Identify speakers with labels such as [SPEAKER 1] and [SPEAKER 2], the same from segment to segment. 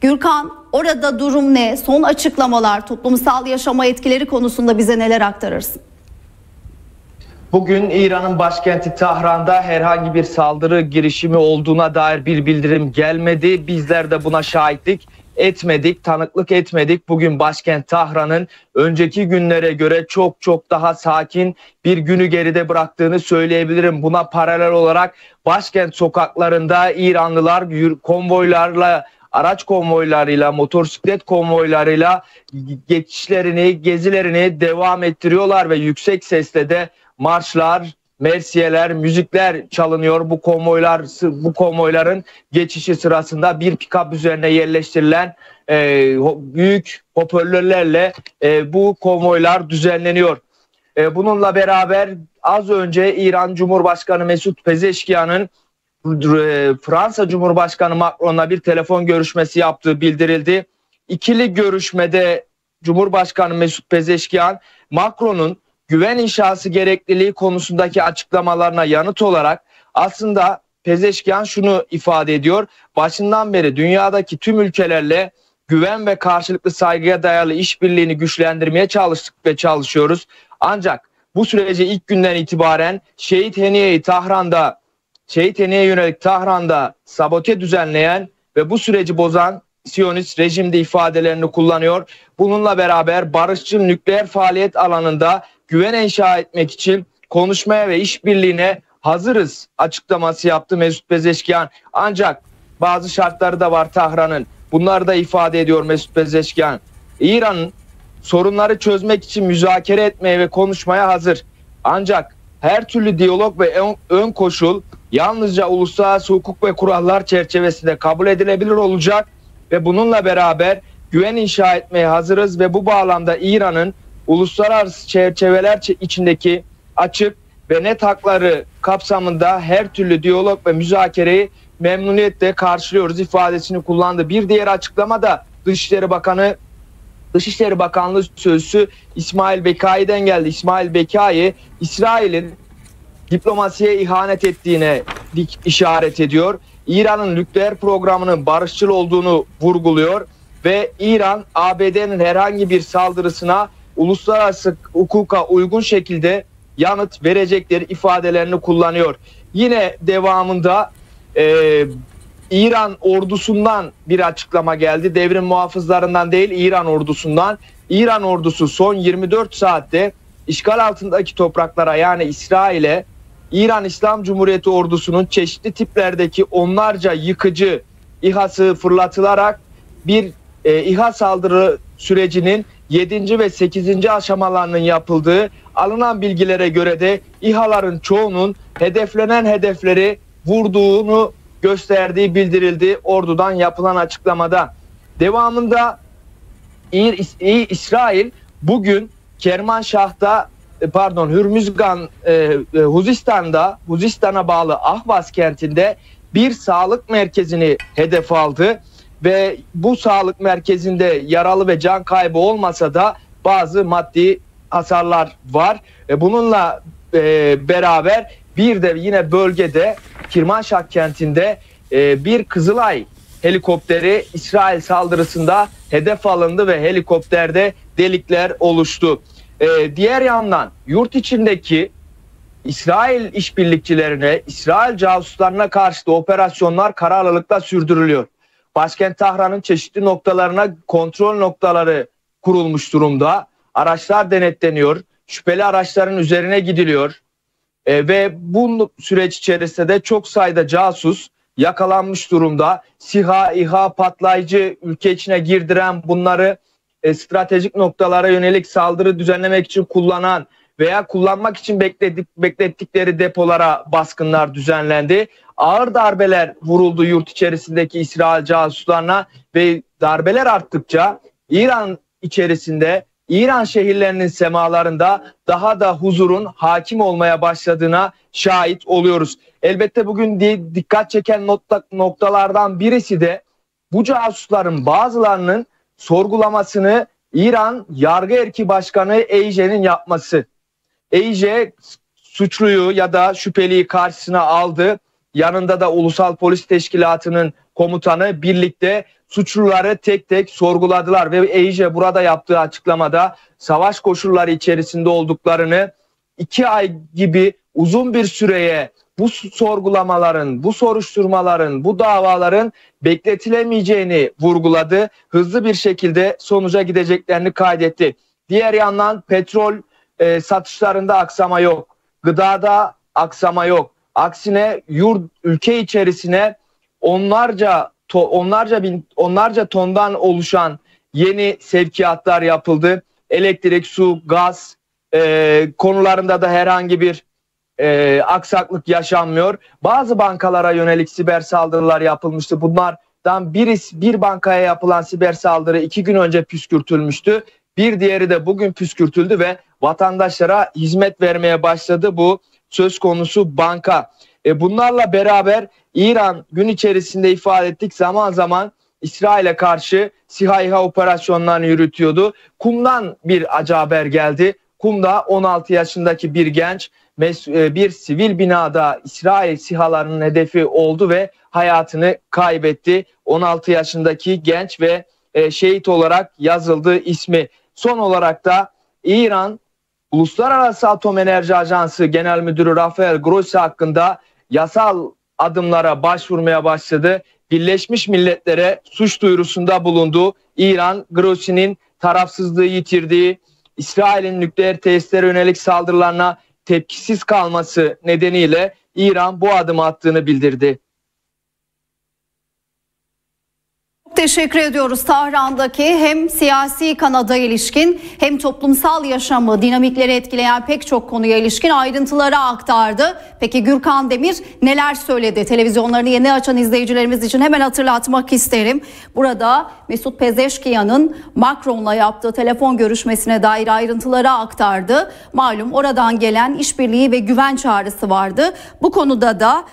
[SPEAKER 1] Gürkan, orada durum ne? Son açıklamalar, toplumsal yaşama etkileri konusunda bize neler aktarırsın?
[SPEAKER 2] Bugün İran'ın başkenti Tahran'da herhangi bir saldırı girişimi olduğuna dair bir bildirim gelmedi. Bizler de buna şahitlik etmedik, tanıklık etmedik. Bugün başkent Tahran'ın önceki günlere göre çok daha sakin bir günü geride bıraktığını söyleyebilirim. Buna paralel olarak başkent sokaklarında İranlılar konvoylarla, araç konvoylarıyla, motosiklet konvoylarıyla geçişlerini, gezilerini devam ettiriyorlar ve yüksek sesle de marşlar, mersiyeler, müzikler çalınıyor. Bu konvoyların geçişi sırasında bir pikap üzerine yerleştirilen büyük hoparlörlerle bu konvoylar düzenleniyor. Bununla beraber az önce İran Cumhurbaşkanı Mesut Pezeşkiyan'ın Fransa Cumhurbaşkanı Macron'la bir telefon görüşmesi yaptığı bildirildi. İkili görüşmede Cumhurbaşkanı Mesut Pezeşkiyan, Macron'un güven inşası gerekliliği konusundaki açıklamalarına yanıt olarak aslında Pezeşkiyan şunu ifade ediyor. Başından beri dünyadaki tüm ülkelerle güven ve karşılıklı saygıya dayalı işbirliğini güçlendirmeye çalıştık ve çalışıyoruz. Ancak bu süreci ilk günden itibaren Şehit Heniye'ye yönelik Tahran'da sabote düzenleyen ve bu süreci bozan Siyonist rejimde ifadelerini kullanıyor. Bununla beraber barışçıl nükleer faaliyet alanında güven inşa etmek için konuşmaya ve işbirliğine hazırız açıklaması yaptı Mesut Pezeşkiyan. Ancak bazı şartları da var Tahran'ın. Bunları da ifade ediyor Mesut Pezeşkiyan. İran'ın sorunları çözmek için müzakere etmeye ve konuşmaya hazır. Ancak her türlü diyalog ve ön koşul yalnızca uluslararası hukuk ve kurallar çerçevesinde kabul edilebilir olacak ve bununla beraber güven inşa etmeye hazırız ve bu bağlamda İran'ın uluslararası çerçeveler içindeki açık ve net hakları kapsamında her türlü diyalog ve müzakereyi memnuniyetle karşılıyoruz ifadesini kullandı. Bir diğer açıklama da Dışişleri Bakanlığı Sözcüsü İsmail Bekai'den geldi. İsmail Bekai, İsrail'in diplomasiye ihanet ettiğine işaret ediyor. İran'ın nükleer programının barışçıl olduğunu vurguluyor ve İran, ABD'nin herhangi bir saldırısına uluslararası hukuka uygun şekilde yanıt verecekleri ifadelerini kullanıyor. Yine devamında İran ordusundan bir açıklama geldi. Devrim muhafızlarından değil, İran ordusundan. İran ordusu son 24 saatte işgal altındaki topraklara, yani İsrail'e, İran İslam Cumhuriyeti ordusunun çeşitli tiplerdeki onlarca yıkıcı İHA'sı fırlatılarak bir İHA saldırı sürecinin 7. ve 8. aşamalarının yapıldığı, alınan bilgilere göre de İHA'ların çoğunun hedeflenen hedefleri vurduğunu gösterdiği bildirildi ordudan yapılan açıklamada. Devamında İsrail bugün Huzistan'a bağlı Ahvaz kentinde bir sağlık merkezini hedef aldı ve bu sağlık merkezinde yaralı ve can kaybı olmasa da bazı maddi hasarlar var. Bununla beraber bir de yine bölgede Kirmanşah kentinde bir Kızılay helikopteri İsrail saldırısında hedef alındı ve helikopterde delikler oluştu. Diğer yandan yurt içindeki İsrail işbirlikçilerine, İsrail casuslarına karşı da operasyonlar kararlılıkla sürdürülüyor. Başkent Tahran'ın çeşitli noktalarına kontrol noktaları kurulmuş durumda. Araçlar denetleniyor. Şüpheli araçların üzerine gidiliyor. Ve bu süreç içerisinde de çok sayıda casus yakalanmış durumda. SİHA, İHA, patlayıcı ülke içine girdiren, bunları stratejik noktalara yönelik saldırı düzenlemek için kullanan veya kullanmak için beklettikleri depolara baskınlar düzenlendi. Ağır darbeler vuruldu yurt içerisindeki İsrail casuslarına ve darbeler arttıkça İran içerisinde, İran şehirlerinin semalarında daha da huzurun hakim olmaya başladığına şahit oluyoruz. Elbette bugün dikkat çeken noktalardan birisi de bu casusların bazılarının sorgulamasını İran Yargı Erki Başkanı Eyje'nin yapması. Eyje suçluyu ya da şüpheliyi karşısına aldı yanında da Ulusal Polis Teşkilatı'nın komutanı birlikte suçluları tek tek sorguladılar ve EYJE burada yaptığı açıklamada savaş koşulları içerisinde olduklarını, 2 ay gibi uzun bir süreye bu sorgulamaların, bu soruşturmaların, bu davaların bekletilemeyeceğini vurguladı. Hızlı bir şekilde sonuca gideceklerini kaydetti. Diğer yandan petrol satışlarında aksama yok. Gıdada aksama yok. Aksine ülke içerisine onlarca tondan oluşan yeni sevkiyatlar yapıldı. Elektrik, su, gaz konularında da herhangi bir aksaklık yaşanmıyor. Bazı bankalara yönelik siber saldırılar yapılmıştı. Bunlardan bir bankaya yapılan siber saldırı 2 gün önce püskürtülmüştü. Bir diğeri de bugün püskürtüldü ve vatandaşlara hizmet vermeye başladı bu söz konusu banka. Bunlarla beraber İran gün içerisinde ifade ettik zaman zaman İsrail'e karşı SİHA İHA operasyonlarını yürütüyordu. Kum'dan bir acı haber geldi. Kum'da 16 yaşındaki bir genç bir sivil binada İsrail SİHA'larının hedefi oldu ve hayatını kaybetti. 16 yaşındaki genç ve şehit olarak yazıldı ismi. Son olarak da İran Uluslararası Atom Enerji Ajansı Genel Müdürü Rafael Grossi hakkında yasal adımlara başvurmaya başladı. Birleşmiş Milletler'e suç duyurusunda bulundu. İran, Grossi'nin tarafsızlığı yitirdiği, İsrail'in nükleer tesislere yönelik saldırılarına tepkisiz kalması nedeniyle İran bu adımı attığını bildirdi.
[SPEAKER 1] Teşekkür ediyoruz. Tahran'daki hem siyasi kanada ilişkin hem toplumsal yaşamı, dinamikleri etkileyen pek çok konuya ilişkin ayrıntıları aktardı. Peki Gürkan Demir neler söyledi? Televizyonlarını yeni açan izleyicilerimiz için hemen hatırlatmak isterim. Burada Mesut Pezeşkiyan'ın Macron'la yaptığı telefon görüşmesine dair ayrıntıları aktardı. Malum oradan gelen işbirliği ve güven çağrısı vardı. Bu konuda da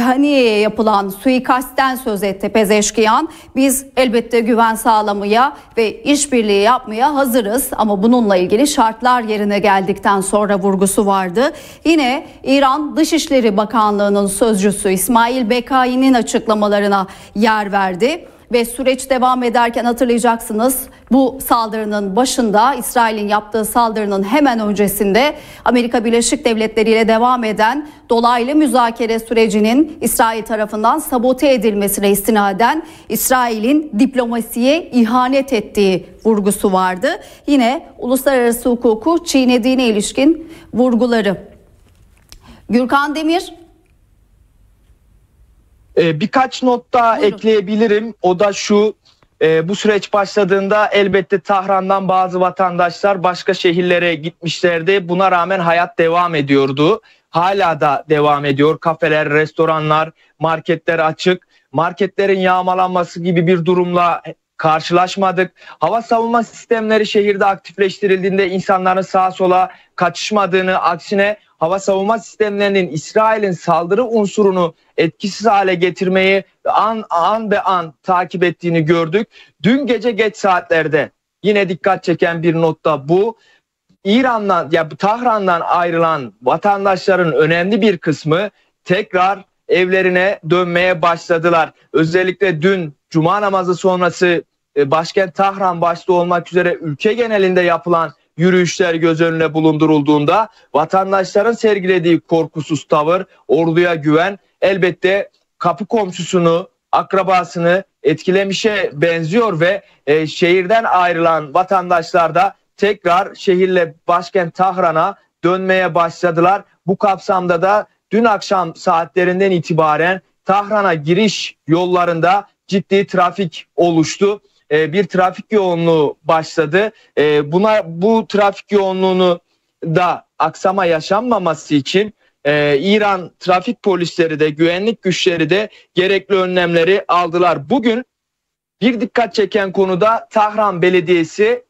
[SPEAKER 1] Haniye'ye yapılan suikastten söz etti Pezeşkiyan. Biz elbette güven sağlamaya ve işbirliği yapmaya hazırız ama bununla ilgili şartlar yerine geldikten sonra vurgusu vardı. Yine İran Dışişleri Bakanlığı'nın sözcüsü İsmail Bekai'nin açıklamalarına yer verdi. Ve süreç devam ederken hatırlayacaksınız bu saldırının başında, İsrail'in yaptığı saldırının hemen öncesinde Amerika Birleşik Devletleri ile devam eden dolaylı müzakere sürecinin İsrail tarafından sabote edilmesine istinaden İsrail'in diplomasiye ihanet ettiği vurgusu vardı. Yine uluslararası hukuku çiğnediğine ilişkin vurguları. Gürkan Demir.
[SPEAKER 2] Birkaç not daha ekleyebilirim. O da şu, bu süreç başladığında elbette Tahran'dan bazı vatandaşlar başka şehirlere gitmişlerdi. Buna rağmen hayat devam ediyordu. Hala da devam ediyor. Kafeler, restoranlar, marketler açık. Marketlerin yağmalanması gibi bir durumla karşılaşmadık. Hava savunma sistemleri şehirde aktifleştirildiğinde insanların sağa sola kaçışmadığını, aksine hava savunma sistemlerinin İsrail'in saldırı unsurunu etkisiz hale getirmeyi an be an takip ettiğini gördük. Dün gece geç saatlerde yine dikkat çeken bir not da bu. Tahran'dan ayrılan vatandaşların önemli bir kısmı tekrar evlerine dönmeye başladılar. Özellikle dün Cuma namazı sonrası başkent Tahran başta olmak üzere ülke genelinde yapılan yürüyüşler göz önüne bulundurulduğunda vatandaşların sergilediği korkusuz tavır, orduya güven elbette kapı komşusunu, akrabasını etkilemişe benziyor ve şehirden ayrılan vatandaşlar da tekrar şehirle başkent Tahran'a dönmeye başladılar. Bu kapsamda da dün akşam saatlerinden itibaren Tahran'a giriş yollarında ciddi trafik oluştu. Bir trafik yoğunluğu başladı. Bu trafik yoğunluğunu da aksama yaşanmaması için İran trafik polisleri de güvenlik güçleri de gerekli önlemleri aldılar. Bugün bir dikkat çeken konuda Tahran Belediyesi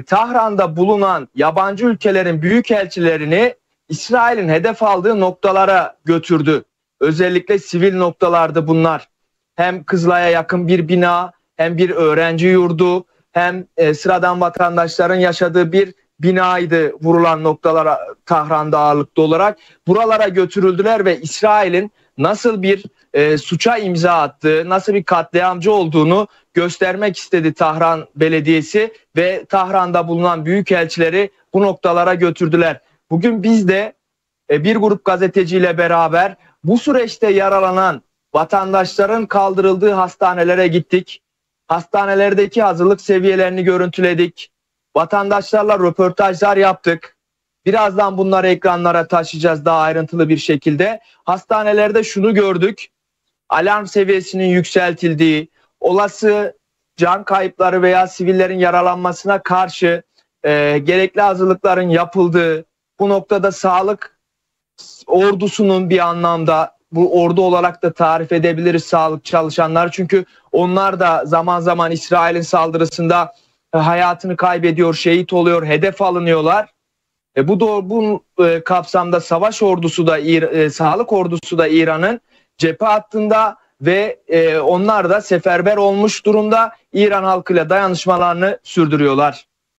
[SPEAKER 2] Tahran'da bulunan yabancı ülkelerin büyükelçilerini İsrail'in hedef aldığı noktalara götürdü. Özellikle sivil noktalardı bunlar. Hem Kızılay'a yakın bir bina, hem bir öğrenci yurdu, hem sıradan vatandaşların yaşadığı bir binaydı vurulan noktalara, Tahran'da ağırlıklı olarak. Buralara götürüldüler ve İsrail'in nasıl bir suça imza attığı, nasıl bir katliamcı olduğunu göstermek istedi Tahran Belediyesi ve Tahran'da bulunan büyükelçileri bu noktalara götürdüler. Bugün biz de bir grup gazeteciyle beraber bu süreçte yaralanan vatandaşların kaldırıldığı hastanelere gittik. Hastanelerdeki hazırlık seviyelerini görüntüledik. Vatandaşlarla röportajlar yaptık. Birazdan bunları ekranlara taşıyacağız daha ayrıntılı bir şekilde. Hastanelerde şunu gördük. Alarm seviyesinin yükseltildiği, olası can kayıpları veya sivillerin yaralanmasına karşı gerekli hazırlıkların yapıldığı, bu noktada sağlık ordusunun bir anlamda, bu ordu olarak da tarif edebiliriz sağlık çalışanlar. Çünkü onlar da zaman zaman İsrail'in saldırısında hayatını kaybediyor, şehit oluyor, hedef alınıyorlar. Bu kapsamda savaş ordusu da, sağlık ordusu da İran'ın cephe hattında ve onlar da seferber olmuş durumda. İran halkıyla dayanışmalarını sürdürüyorlar.